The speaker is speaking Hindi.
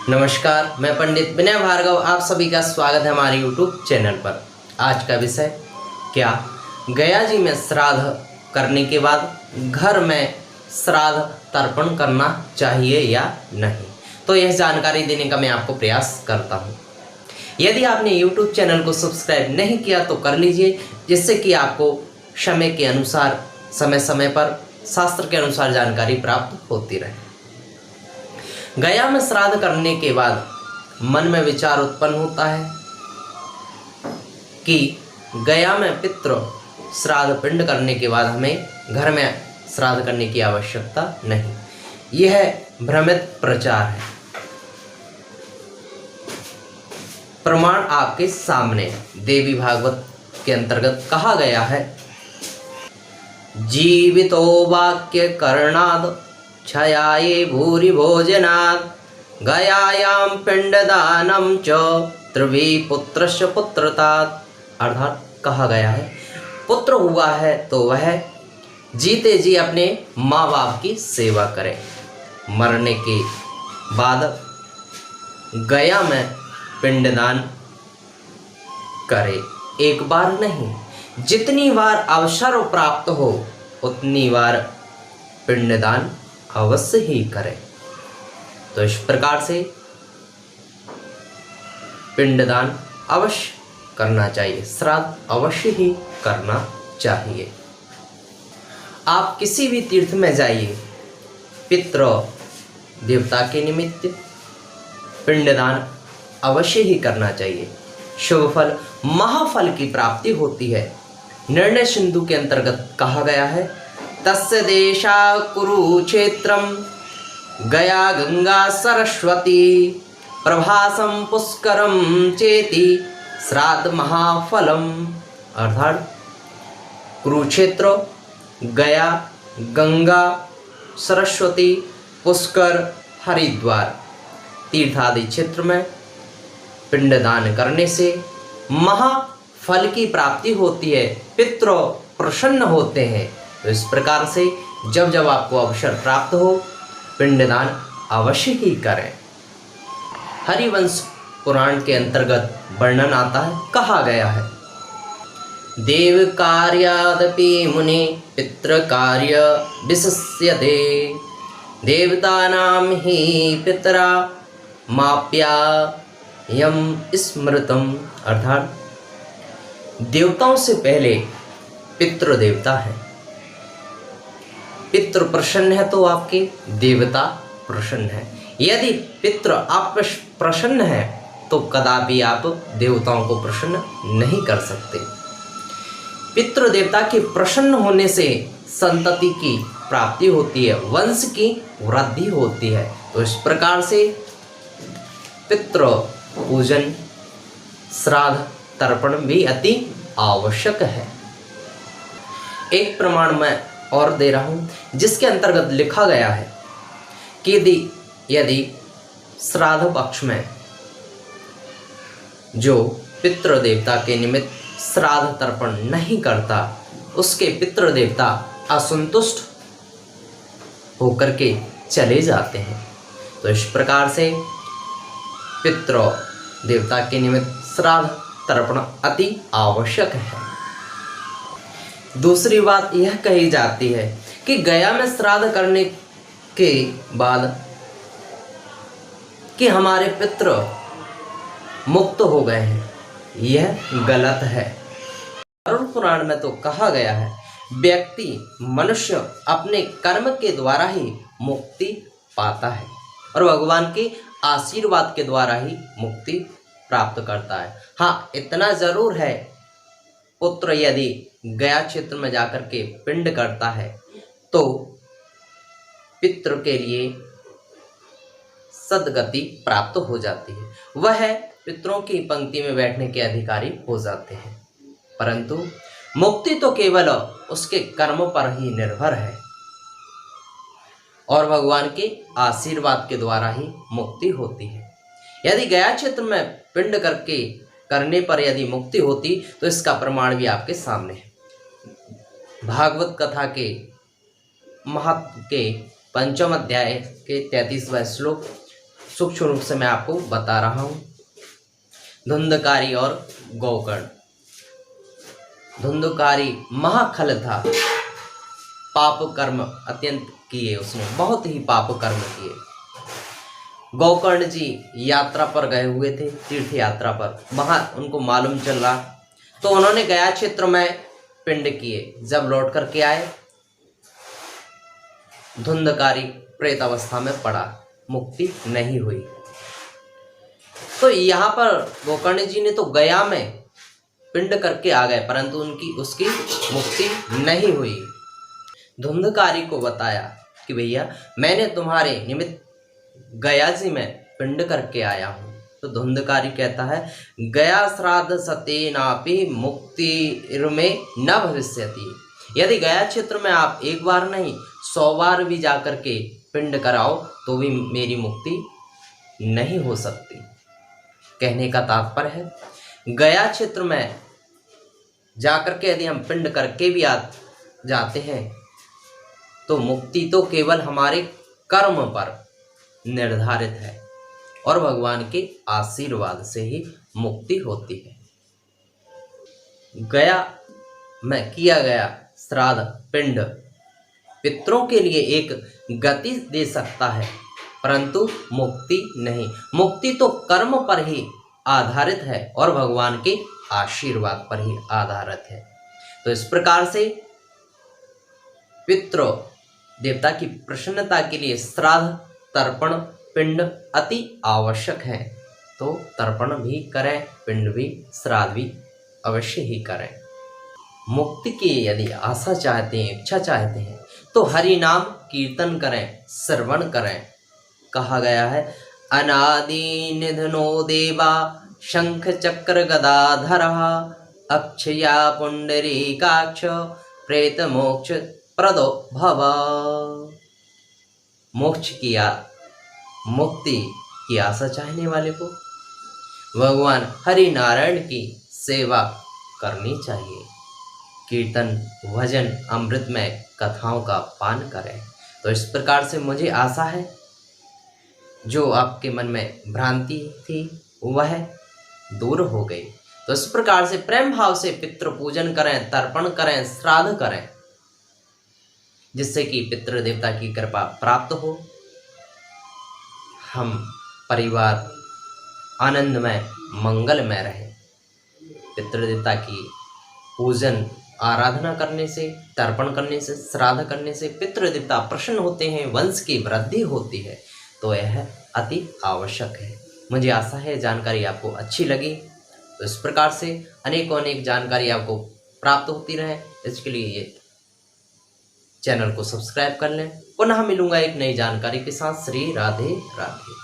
नमस्कार, मैं पंडित विनय भार्गव आप सभी का स्वागत है हमारे YouTube चैनल पर। आज का विषय क्या गया जी में श्राद्ध करने के बाद घर में श्राद्ध तर्पण करना चाहिए या नहीं, तो यह जानकारी देने का मैं आपको प्रयास करता हूँ। यदि आपने YouTube चैनल को सब्सक्राइब नहीं किया तो कर लीजिए, जिससे कि आपको समय के अनुसार समय समय पर शास्त्र के अनुसार जानकारी प्राप्त होती रहे। गया में श्राद्ध करने के बाद मन में विचार उत्पन्न होता है कि गया में पितृ श्राद्ध पिंड करने के बाद हमें घर में श्राद्ध करने की आवश्यकता नहीं। यह भ्रमित प्रचार है। प्रमाण आपके सामने देवी भागवत के अंतर्गत कहा गया है, जीवितो वाक्य करणाद क्षयाये भूरि भोजनात् गयायां पिंडदानं च त्रिवी पुत्रस्य पुत्रतात्। अर्थात कहा गया है पुत्र हुआ है तो वह जीते जी अपने माँ बाप की सेवा करे, मरने के बाद गया में पिंडदान करे। एक बार नहीं, जितनी बार अवसर प्राप्त हो उतनी बार पिंडदान अवश्य ही करें। तो इस प्रकार से पिंडदान अवश्य करना चाहिए, श्राद्ध अवश्य ही करना चाहिए। आप किसी भी तीर्थ में जाइए, पितृ देवता के निमित्त पिंडदान अवश्य ही करना चाहिए। शुभ फल महाफल की प्राप्ति होती है। निर्णय सिंधु के अंतर्गत कहा गया है, तस्य देशा कुरुक्षेत्रम गया गंगा सरस्वती प्रभासम पुष्करम चेति श्राद्ध महाफलम। अर्थात कुरुक्षेत्र, गया, गंगा, सरस्वती, पुष्कर, हरिद्वार तीर्थादि क्षेत्र में पिंडदान करने से महाफल की प्राप्ति होती है, पितृ प्रसन्न होते हैं। तो इस प्रकार से जब जब आपको अवसर प्राप्त हो पिंडदान अवश्य ही करें। हरिवंश पुराण के अंतर्गत वर्णन आता है, कहा गया है, देव कार्यादपि मुनि पितृ कार्य विशिष्यते देवतानां ही पितरा माप्यायम स्मृतम। अर्थात देवताओं से पहले पितृ देवता है। पितृ प्रसन्न है तो आपके देवता प्रसन्न है। यदि पितृ आप प्रसन्न है तो कदापि आप देवताओं को प्रसन्न नहीं कर सकते। पितृ देवता के प्रसन्न होने से संतति की प्राप्ति होती है, वंश की वृद्धि होती है। तो इस प्रकार से पितृ पूजन श्राद्ध तर्पण भी अति आवश्यक है। एक प्रमाण मैं और दे रहा हूँ, जिसके अंतर्गत लिखा गया है कि यदि श्राद्ध पक्ष में जो पितृ देवता के निमित्त श्राद्ध तर्पण नहीं करता, उसके पितृ देवता असंतुष्ट होकर के चले जाते हैं। तो इस प्रकार से पितृ देवता के निमित्त श्राद्ध तर्पण अति आवश्यक है। दूसरी बात यह कही जाती है कि गया में श्राद्ध करने के बाद कि हमारे पितृ मुक्त हो गए हैं, यह गलत है। अरुण पुराण में तो कहा गया है, व्यक्ति मनुष्य अपने कर्म के द्वारा ही मुक्ति पाता है और भगवान के आशीर्वाद के द्वारा ही मुक्ति प्राप्त करता है। हाँ, इतना जरूर है, पुत्र यदि गया क्षेत्र में जाकर के पिंड करता है तो पितृ के लिए सद्गति प्राप्त हो जाती है, वह पितरों की पंक्ति में बैठने के अधिकारी हो जाते हैं। परंतु मुक्ति तो केवल उसके कर्म पर ही निर्भर है और भगवान के आशीर्वाद के द्वारा ही मुक्ति होती है। यदि गया क्षेत्र में पिंड करने पर यदि मुक्ति होती तो इसका प्रमाण भी आपके सामने है। भागवत कथा के महत्व के 5वें अध्याय के 33वां श्लोक सूक्ष्म रूप से मैं आपको बता रहा हूँ। धुंधकारी और गोकर्ण। धुंधकारी महाखल था, पाप कर्म अत्यंत किए उसने, बहुत ही पाप कर्म किए। गोकर्ण जी यात्रा पर गए हुए थे, तीर्थ यात्रा पर, वहां उनको मालूम चल रहा, तो उन्होंने गया क्षेत्र में पिंड किए। जब लौट करके आए, धुंधकारी प्रेत अवस्था में पड़ा, मुक्ति नहीं हुई। तो यहाँ पर गोकर्ण जी ने तो गया में पिंड करके आ गए, परंतु उसकी मुक्ति नहीं हुई। धुंधकारी को बताया कि भैया मैंने तुम्हारे निमित्त गया जी में पिंड करके आया हूँ। तो धुंधकारी कहता है, गया श्राद्ध सतेनापि मुक्ति में न भविष्यति। यदि गया क्षेत्र में आप एक बार नहीं 100 बार भी जाकर के पिंड कराओ तो भी मेरी मुक्ति नहीं हो सकती। कहने का तात्पर्य है, गया क्षेत्र में जाकर के यदि हम पिंड करके भी जाते हैं तो मुक्ति तो केवल हमारे कर्म पर निर्धारित है और भगवान के आशीर्वाद से ही मुक्ति होती है। गया में किया गया श्राद्ध पिंड पितरों के लिए एक गति दे सकता है, परंतु मुक्ति नहीं। मुक्ति तो कर्म पर ही आधारित है और भगवान के आशीर्वाद पर ही आधारित है। तो इस प्रकार से पितृ देवता की प्रसन्नता के लिए श्राद्ध, तर्पण, पिंड अति आवश्यक है। तो तर्पण भी करें, पिंड भी, श्राद्ध भी अवश्य ही करें। मुक्ति की यदि आशा चाहते हैं, इच्छा चाहते हैं तो हरि नाम कीर्तन करें, श्रवण करें। कहा गया है, अनादि निधनो देवा शंख चक्र गदाधरः अक्षया पुंडरीकाक्ष प्रेत मोक्ष प्रदो भव। मोक्ष की मुक्ति की आशा चाहने वाले को भगवान हरि नारायण की सेवा करनी चाहिए। कीर्तन, भजन, अमृतमय कथाओं का पान करें। तो इस प्रकार से मुझे आशा है जो आपके मन में भ्रांति थी वह दूर हो गई। तो इस प्रकार से प्रेम भाव से पितृ पूजन करें, तर्पण करें, श्राद्ध करें, जिससे कि पितृ देवता की कृपा प्राप्त हो, हम परिवार आनंदमय मंगलमय रहे। पितृदेवता की पूजन आराधना करने से, तर्पण करने से, श्राद्ध करने से पितृदेवता प्रसन्न होते हैं, वंश की वृद्धि होती है। तो यह अति आवश्यक है। मुझे आशा है जानकारी आपको अच्छी लगी। तो इस प्रकार से अनेक जानकारी आपको प्राप्त होती रहे, इसके लिए ये चैनल को सब्सक्राइब कर लें। पुनः मिलूंगा एक नई जानकारी के साथ। श्री राधे राधे।